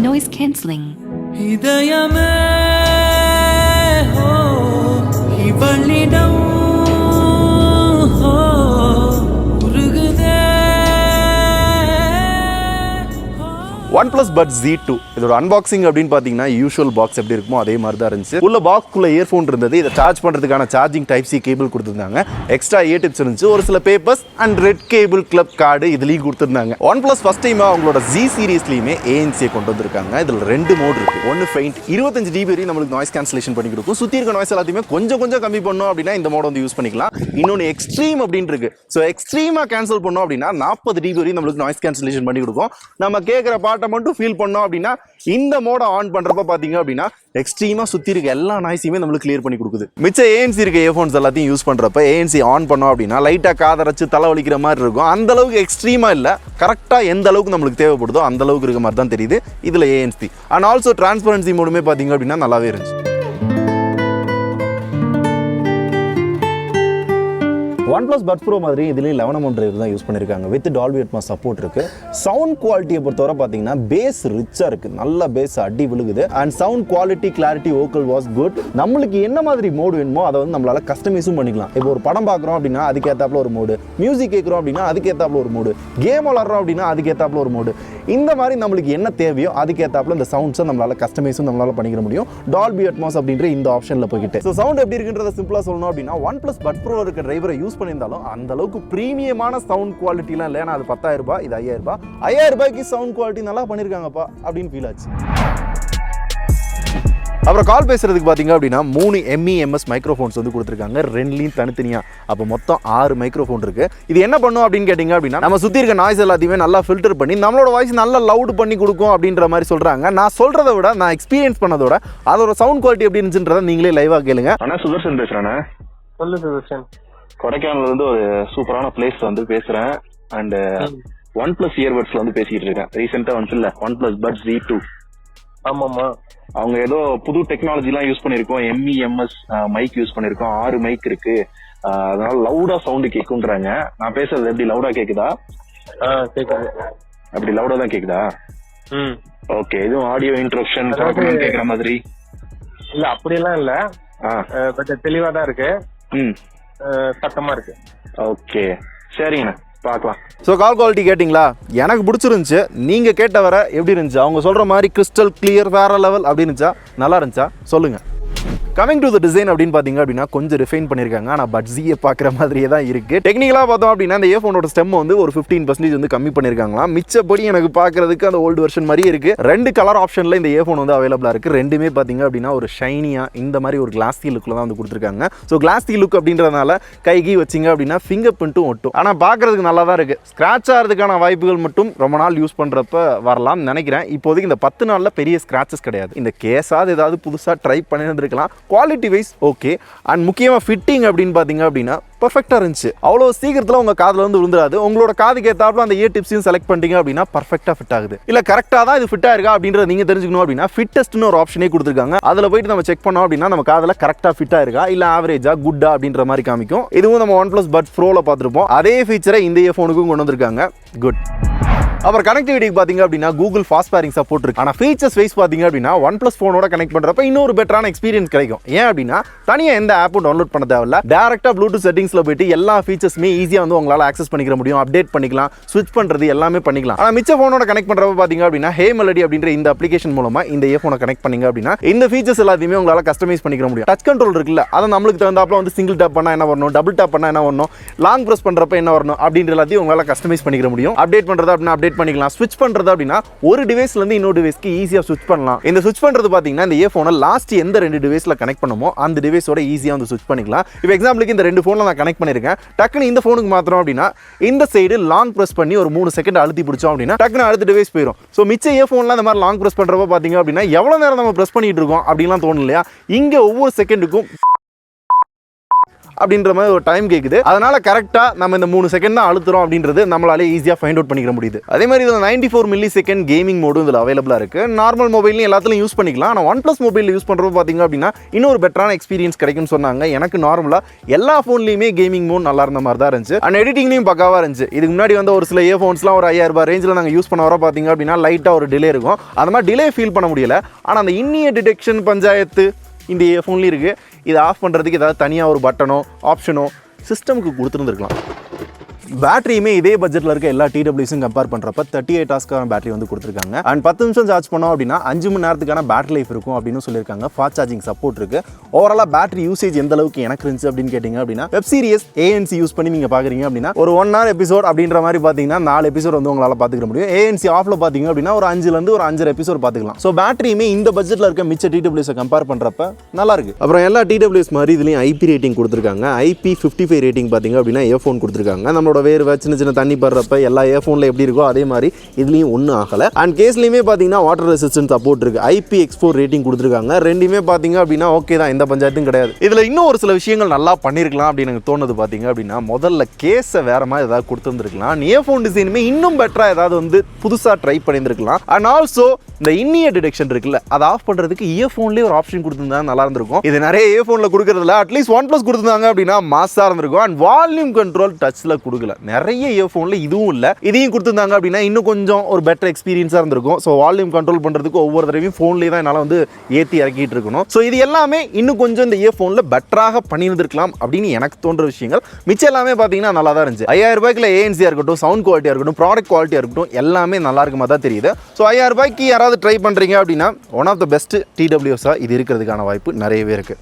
Noise cancelling. இதயமே ஹோ இவளிடம் ஹோ உருகுதே. OnePlus Buds Z2 இதோட அன்பாக்சிங் அப்படின்னு பார்த்தீங்கன்னா யூஷுவல் பாக்ஸ் எப்படி இருக்குமோ அதே மாதிரி தான் இருந்துச்சு. உள்ள பாக்ஸ்க்குள்ள இயர்ஃபோன் இருந்தது. இதை சார்ஜ் பண்ணுறதுக்கான சார்ஜிங் டைப் சி கேபிள் கொடுத்துருந்தாங்க. எக்ஸ்ட்ரா டிப்ஸ் இருந்துச்சு. ஒரு சில papers and red cable club card இதுலேயும் கொடுத்துருந்தாங்க. OnePlus ஃபர்ஸ்ட் டைம் அவங்களோட Z சீரீஸ்லையுமே ANC கொண்டு வந்திருக்காங்க. இதில் 2 மோட் இருக்கு. ஒன்று ஃபெயிண்ட் 25 dB வரையும் நம்மளுக்கு நாய்ஸ் கேன்சலேஷன் பண்ணி கொடுக்கும். சுற்றி இருக்க நாய்ஸ் எல்லாத்தையுமே கொஞ்சம் கம்மி பண்ணோம் அப்படின்னா இந்த மோட் வந்து யூஸ் பண்ணிக்கலாம். இன்னொன்று எக்ஸ்ட்ரீம் அப்படின்னு இருக்கு. ஸோ எக்ஸ்ட்ரீமாக கேன்சல் பண்ணோம் அப்படின்னா 40 dB வரையும் நம்மளுக்கு நாய்ஸ் கேன்சலேஷன் பண்ணி கொடுக்கும். நம்ம கேட்குற பாட்டை மட்டும் ஃபீல் பண்ணோம் அப்படின்னா இந்த மோட ஆன் பண்றப்ப பாத்தீங்க அப்படின்னா எக்ஸ்ட்ரீமா சுத்தி இருக்க எல்லா நாய்ஸையுமே நம்மளுக்கு கிளியர் பண்ணி கொடுக்குது. மிச்ச ANC இருக்க இயர்ஃபோன்ஸ் எல்லாத்தையும் யூஸ் பண்றப்ப ANC ஆன் பண்ணோம் அப்படின்னா லைட்டா காதரைச்சு தலை வலிக்கிற மாதிரி இருக்கும். அந்த அளவுக்கு எக்ஸ்ட்ரீமா இல்ல, கரெக்டா எந்த அளவுக்கு நம்மளுக்கு தேவைப்படுதோ அந்த அளவுக்கு இருக்க மாதிரி தான் தெரியுது இதுல ANC. அண்ட் ஆல்சோ டிரான்ஸ்பரன்சி மோடுமே பாத்தீங்க அப்படின்னா நல்லாவே இருந்துச்சு. OnePlus Buds Pro மாதிரி இதுலேயும் 11mm டிரைவர் தான் யூஸ் பண்ணியிருக்காங்க. வித் டால்பி அட்மாஸ் சப்போர்ட் இருக்கு. சவுண்ட் குவாலிட்டியை பொறுத்தவரை பார்த்தீங்கன்னா பேஸ் ரிச்சாக இருக்கு. நல்ல பேஸ் அடி விழுகுது. And sound quality clarity vocal was good. நம்மளுக்கு என்ன மாதிரி மோடு வேணுமோ அதை வந்து நம்மளால கஸ்டமைஸும் பண்ணிக்கலாம். இப்போ ஒரு படம் பார்க்குறோம் அப்படின்னா அதுக்கேற்றாப்புல ஒரு மோடு, மியூசிக் கேட்குறோம் அப்படின்னா அதுக்கேற்றாப்புல ஒரு மோடு, கேம் விளாட்றோம் அப்படின்னா அதுக்கேற்றாப்புல ஒரு மோடு. இந்த மாதிரி நம்மளுக்கு என்ன தேவையோ அதுக்கேற்றாப்புல இந்த சவுண்ட்ஸை நம்மளால கஸ்டமைஸும் நம்மளால பண்ணிக்க முடியும். டால்பி அட்மாஸ் அப்படின்ற இந்த ஆப்ஷனில் போய்கிட்டு ஸோ சவுண்ட் எப்படி இருக்குன்றத சிம்பிளாக சொல்லணும் அப்படின்னா OnePlus Buds Pro இருக்க டிரைவரை யூஸ் பண்ணியிருந்தாலும் அந்த அளவுக்கு பிரீமியமான சவுண்ட் குவாலிட்டிலாம் இல்லை. ஏன்னா அது 10,000 ரூபாய், இது 5,000 ரூபாய். 5,000 ரூபாய்க்கு சவுண்ட் குவாலிட்டி நல்லா பண்ணியிருக்காங்கப்பா அப்படின்னு ஃபீல் ஆச்சு. அப்புறம் கால் பேசுறதுக்கு பார்த்தீங்க அப்படின்னா 3 MEMS மைக்ரோஃபோன்ஸ் வந்து கொடுத்துருக்காங்க. 2லையும் தனித்தனியாக. அப்போ மொத்தம் 6 மைக்ரோஃபோன் இருக்கு. இது என்ன பண்ணும் அப்படின்னு கேட்டிங்க அப்படின்னா நம்ம சுற்றி இருக்க நாய்ஸ் எல்லாத்தையுமே நல்லா ஃபில்டர் பண்ணி நம்மளோட வாய்ஸ் நல்லா லவுட் பண்ணி கொடுக்கும் அப்படின்ற மாதிரி சொல்கிறாங்க. நான் சொல்கிறத விட நான் எக்ஸ்பீரியன்ஸ் பண்ணதோட அதோட சவுண்ட் குவாலிட்டி எப்படி இருந்துச்சுன்றதை நீங்களே லைவாக கேளுங்க. ஆனால் சுதர்ஷன் பேசுகிறேண்ணே. சொல்லு சுதர்ஷன். கொடைக்கானல்ல இருந்து ஒரு சூப்பரான பிளேஸ் வந்து பேசுறேன். அண்ட் OnePlus இயர்பட்ஸ்ல வந்து பேசிட்டு இருக்கேன். ரீசெண்டா வந்துச்சுல்ல OnePlus Buds Z2. ஆமாமா. அவங்க ஏதோ புது டெக்னாலஜி எல்லாம் யூஸ் பண்ணிருக்கோம். MEMS மைக் யூஸ் பண்ணிருக்கோம். 6 மைக் இருக்கு. அதனால லவுடா சவுண்ட் கேக்குன்றாங்க. நான் பேசுறது எப்படி லவுடா கேக்குதா? கேக்குது. அப்படி லவுடா தான் கேக்குதா? ஓகே. இதுவும் ஆடியோ இன்ட்ரப்ஷன் கேக்குற மாதிரி இல்ல, அப்படியெல்லாம் இல்ல. கொஞ்சம் தெளிவா தான் இருக்கு. சத்தமா இருக்கு. ஓகே, சரிங்கண்ணா, பார்க்கலாம். ஸோ கால் குவாலிட்டி கேட்டிங்களா? எனக்கு பிடிச்சிருந்துச்சு. நீங்கள் கேட்ட வர எப்படி இருந்துச்சு? அவங்க சொல்கிற மாதிரி கிறிஸ்டல் கிளியர் வேற லெவல் அப்படி இருந்துச்சா? நல்லா இருந்துச்சா? சொல்லுங்கள். கமிங் டு த டிசைன் அப்படின்னு பார்த்தீங்க அப்படின்னா கொஞ்சம் ரிஃபைன் பண்ணியிருக்காங்க. ஆனால் Buds Z பார்க்குற மாதிரியே தான் இருக்குது. டெக்னிக்கலாக பார்த்தோம் அப்படின்னா இந்த இயர்ஃபோனோட ஸ்டெம் வந்து ஒரு 15% வந்து கம்மி பண்ணியிருக்காங்களாம். மிச்சப்படி எனக்கு பார்க்குறதுக்கு அந்த ஓல்டு வெர்ஷன் மாதிரியே இருக்குது. 2 கலர் ஆப்ஷனில் இந்த இயர்ஃபோன் வந்து அவைலபிளாக இருக்குது. ரெண்டுமே பார்த்தீங்க அப்படின்னா ஒரு ஷைனியாக இந்த மாதிரி ஒரு கிளாஸி லுக்கில் தான் வந்து கொடுத்துருக்காங்க. ஸோ கிளாஸி லுக் அப்படின்றதுனால கைகி வச்சிங்க அப்படின்னா ஃபிங்கர் பிரிண்ட்டும் ஒட்டும். ஆனால் பார்க்குறதுக்கு நல்லா தான் இருக்குது. ஸ்க்ராட்ச் ஆகிறதுக்கான வாய்ப்புகள் மட்டும் ரொம்ப நாள் யூஸ் பண்ணுறப்ப வரலாம்னு நினைக்கிறேன். இப்போதைக்கு இந்த 10 நாளில் பெரிய ஸ்க்ராச்சஸ் கிடையாது. இந்த கேஸாவது ஏதாவது புதுசாக ட்ரை பண்ணியிருந்துருக்கலாம். Quality wise okay. அண்ட் முக்கியமாக ஃபிட்டிங் அப்படின்னு பார்த்தீங்க அப்படின்னா பர்ஃபெக்டாக இருந்துச்சு. அவ்வளோ சீக்கிரத்தில் உங்கள் காதில் வந்து விழுந்துடாது. உங்களோட காதுக்கு ஏற்றாப்புல அந்த டிப்ஸையும் செலக்ட் பண்ணிட்டீங்க அப்படின்னா பர்ஃபெக்டாக ஃபிட் ஆகுது. இல்லை கரெக்டாக தான் இது ஃபிட் ஆயிருக்கா அப்படின்றத நீங்கள் தெரிஞ்சுக்கணும் அப்படின்னா ஃபிட் டெஸ்ட்னு ஒரு ஆப்ஷனே கொடுத்துருக்காங்க. அதில் போயிட்டு நம்ம செக் பண்ணோம் அப்படின்னா நம்ம காதில் கரெக்டாக ஃபிட் ஆயிருக்கா இல்லை ஆவரேஜா குட்டா அப்படின்ற மாதிரி காமிக்கும். இதுவும் நம்ம OnePlus Buds Proல பார்த்துருப்போம். அதே ஃபீச்சரை இந்த இயர்ஃபோனுக்கும் கொண்டு வந்திருக்காங்க. குட். அப்புறம் கனெக்டிவிட்டிக்கு பார்த்தீங்க அப்படின்னா கூகுள் ஃபாஸ்ட் பேரிங் சப்போர்ட் இருக்கு. ஆனால் ஃபீச்சர்ஸ் வைஸ் பார்த்தீங்க அப்படின்னா OnePlus ஃபோனோட கனெக்ட் பண்ணுறப்ப இன்னொரு பெட்டரான எக்ஸ்பீரியன்ஸ் கிடைக்கும். ஏன் அப்படின்னா தனியாக எந்த ஆப்பும் டவுன்லோட் பண்ண தேவையில்ல. டேரக்டாக ப்ளூடூத் செட்டிங்ஸில் போயிட்டு எல்லா ஃபீச்சர்ஸுமே ஈஸியாக வந்து உங்களால் ஆக்சஸ் பண்ணிக்க முடியும். அப்டேட் பண்ணிக்கலாம், ஸ்விட்ச் பண்ணுறது எல்லாமே பண்ணிக்கலாம். ஆனால் மிச்ச ஃபோனோட கனெக்ட் பண்ணுறப்ப பார்த்தீங்க அப்படின்னா ஹே மெலடி அப்படின்ற இந்த அப்ளிகேஷன் மூலமாக இந்த இயர்ஃபோனை கனெக்ட் பண்ணிங்க அப்படின்னா இந்த ஃபீச்சர்ஸ் எல்லாத்தையுமே உங்களால் கஸ்டமைஸ் பண்ணிக்க முடியும். டச் கண்ட்ரோல் இருக்குல்ல, அதை நம்மளுக்கு தகுந்தாப்புல வந்து சிங்கிள் டேப் பண்ணால் என்ன வரணும், டபுள் டேப் பண்ணால் என்ன வரணும், லாங் ப்ரெஸ் பண்ணுறப்ப என்ன வரணும் அப்படின்ற எல்லாத்தையும் உங்களால் கஸ்டமைஸ் பண்ணிக்க முடியும். அப்டேட் பண்ணுறது அப்படின்னா அப்டேட் பண்ணிக்கலாம். ஸ்விட்ச் பண்ணுறது அப்படின்னா ஒரு டிவைஸ்ல இருந்து இன்னொரு டிவைஸ்க்கு ஈஸியா ஸ்விட்ச் பண்ணலாம். இந்த ஸ்விட்ச் பண்றது பாத்தீங்கன்னா இந்த இயர்ஃபோனை லாஸ்ட் எந்த 2 டிவைஸ்ல கனெக்ட் பண்ணுமோ அந்த டிவைஸோட ஈஸியா வந்து ஸ்விட்ச் பண்ணிக்கலாம். இப்போ எக்ஸாம்பிளுக்கு இந்த 2 ஃபோன்ல நான் கனெக்ட் பண்ணிருக்கேன். டக்குனு இந்த ஃபோனுக்கு மாத்திரம் அப்படின்னா இந்த சைடு லாங் பிரஸ் பண்ணி ஒரு 3 செகண்ட் அழுத்தி பிடிச்சோம் அப்படின்னா டக்குனு அடுத்த டிவைஸ் போயிடும். ஸோ மிச்ச இயர்ஃபோன்ல இந்த மாதிரி லாங் பிரஸ் பண்றப்ப பாத்தீங்க அப்படின்னா எவ்வளவு நேரம் நம்ம பிரஸ் பண்ணிட்டு இருக்கோம் அப்படின்லாம் தோணும் இல்லையா? இங்க ஒவ்வொரு செகண்டுக்கும் அப்படின்ற மாதிரி ஒரு டைம் கேட்குது. அதனால கரெக்டாக நம்ம இந்த 3 செகண்ட் தான் அழுத்துறோம் அப்படின்றது நம்மளாலே ஈஸியாக ஃபைண்ட் அவுட் பண்ணிக்க முடியுது. அதே மாதிரி இதில் 94 மில்லி செகண்ட் கேமிங் மோடும் இதில் அவைலபிளாக இருக்குது. நார்மல் மொபைல்லையும் எல்லாத்துலையும் யூஸ் பண்ணிக்கலாம். ஆனால் OnePlus மொபைலில் யூஸ் பண்ணுறது பார்த்தீங்க அப்படின்னா இன்னொரு பெட்டரான எக்ஸ்பீரியன்ஸ் கிடைக்கும்னு சொன்னாங்க. எனக்கு நார்மலாக எல்லா ஃபோன்லையுமே கேமிங் மோட் நல்லா இருந்த மாதிரி தான் இருந்துச்சு. அண்ட் எடிட்டிங்லையும் பக்காவாக இருந்துச்சு. இதுக்கு முன்னாடி வந்து ஒரு சில இயர்ஃபோன்ஸ்லாம் ஒரு 5000 ரூபாய் ரேஞ்சில் நாங்கள் யூஸ் பண்ண வர பார்த்தீங்க அப்படின்னா லைட்டாக ஒரு டிலே இருக்கும். அது மாதிரி டிலே ஃபீல் பண்ண முடியல. ஆனால் அந்த இன்னிய டிடெக்ஷன் பஞ்சாயத்து இந்த இயர்ஃபோன்லேயும் இருக்குது. இதை ஆஃப் பண்ணுறதுக்கு ஏதாவது தனியாக ஒரு பட்டனோ ஆப்ஷனோ சிஸ்டமுக்கு கொடுத்துருந்துருக்கலாம். பேட்டரியுமே இதே பட்ஜெட்டில் இருக்க எல்லா டிடபிள்யூஸும் கம்பேர் பண்ணுறப்ப 38 ஹார்ஸ்க்கான பேட்டரி வந்து கொடுத்துருக்காங்க. அண்ட் 10 நிமிஷம் சார்ஜ் பண்ணோம் அப்படின்னா 5 மணி நேரத்துக்கான பேட்டரி லைஃப் இருக்கும் அப்படின்னு சொல்லியிருக்காங்க. ஃபாஸ்ட் சார்ஜிங் சப்போர்ட் இருக்கு. ஓவராலாக பேட்டரி யூசேஜ் எந்த அளவுக்கு எனக்கு இருந்துச்சு அப்படின்னு கேட்டிங்க அப்படின்னா வெப் சீரிஸ் ANC யூஸ் பண்ணி நீங்கள் பார்க்குறீங்க அப்படின்னா ஒரு 1 hour எபிசோட் அப்படின்ற மாதிரி பார்த்தீங்கன்னா 4 எபிசோட் வந்து உங்களால் பார்த்துக்க முடியும். ANC ஆஃபில் பார்த்தீங்க அப்படின்னா ஒரு 5லேருந்து ஒரு 5 எபிசோட் பார்த்துக்கலாம். ஸோ பேட்டரியுமே இந்த பட்ஜெட்டில் இருக்க மிச்ச டிடபிள்யூஸை கம்பேர் பண்ணுறப்ப நல்லா இருக்கு. அப்புறம் எல்லா டிடபிள்யூஸ் மாதிரி இதுலேயும் IP ரேட்டிங் கொடுத்துருக்காங்க. IP55 ரேட்டிங் பார்த்தீங்க அப்படின்னா இயர்ஃபோன் கொடுத்துருக்காங்க. நம்மளோட வேறு சின்ன தண்ணி படுறப்ப எல்லா இயர்ஃபோனில் எப்படி இருக்கோ அதே மாதிரி இதுலேயும் ஒன்றும் ஆகலை. அண்ட் கேஸ்லையுமே பார்த்தீங்கன்னா வாட்டர் ரெசிஸ்டன்ஸ் சப்போர்ட் இருக்குது. IPX4 ரேட்டிங் கொடுத்துருக்காங்க. ரெண்டுமே பார்த்தீங்க அப்படின்னா ஓகே தான், எந்த பஞ்சாயத்தும் கிடையாது. இதில் இன்னும் ஒரு சில விஷயங்கள் நல்லா பண்ணியிருக்கலாம் அப்படின்னு எனக்கு தோணுது. பார்த்தீங்க அப்படின்னா முதல்ல கேஸை வேற மாதிரி ஏதாவது கொடுத்துருந்துருக்கலாம். இயர்ஃபோன் டிசைனுமே இன்னும் பெட்டராக ஏதாவது வந்து புதுசாக ட்ரை பண்ணியிருந்துருக்கலாம். அண்ட் ஆல்சோ இந்த இன்னிய டிடெக்ஷன் இருக்குல்ல, அதை ஆஃப் பண்ணுறதுக்கு இயர்ஃபோன்லேயே ஒரு ஆப்ஷன் கொடுத்துருந்தா நல்லா இருந்திருக்கும். இது நிறைய இயர்ஃபோனில் கொடுக்குறதுல அட்லீஸ்ட் OnePlus கொடுத்துருந்தாங்க அப்படின்னா மாசாக இருந்திருக்கும். அண்ட் வால்யூம் கண்ட்ரோல் டச்சில் கொடுக்கல. நிறைய இயர்ஃபோன்ல இதுவும் இல்லை. இதையும் கொடுத்துருந்தாங்க அப்படின்னா இன்னும் கொஞ்சம் ஒரு பெட்டர் எக்ஸ்பீரியன்ஸாக இருந்திருக்கும். ஸோ வால்யூம் கண்ட்ரோல் பண்ணுறதுக்கு ஒவ்வொரு தடவையும் ஃபோன்லேயே தான் என்னால் வந்து ஏற்றி இறக்கிட்டு இருக்கணும். ஸோ இது எல்லாமே இன்னும் கொஞ்சம் இந்த இயர்ஃபோனில் பெட்டராக பண்ணியிருந்திருக்கலாம் அப்படின்னு எனக்கு தோன்ற விஷயங்கள். மிச்சம் எல்லாமே பார்த்தீங்கன்னா நல்லா தான் இருந்துச்சு. 5000 ரூபாய்க்குள்ள ANC இருக்கட்டும், சவுண்ட் குவாலிட்டியாக இருக்கட்டும், ப்ராடக்ட் குவாலிட்டியாக இருக்கட்டும், எல்லாமே நல்லா இருக்குமா தான் தெரியுது. ஸோ 5000 ரூபாய்க்கு யாராவது ட்ரை பண்ணுறீங்க அப்படின்னா ஒன் ஆஃப் த பெஸ்ட் TWSஆ இது இருக்கிறதுக்கான வாய்ப்பு நிறையவே இருக்குது.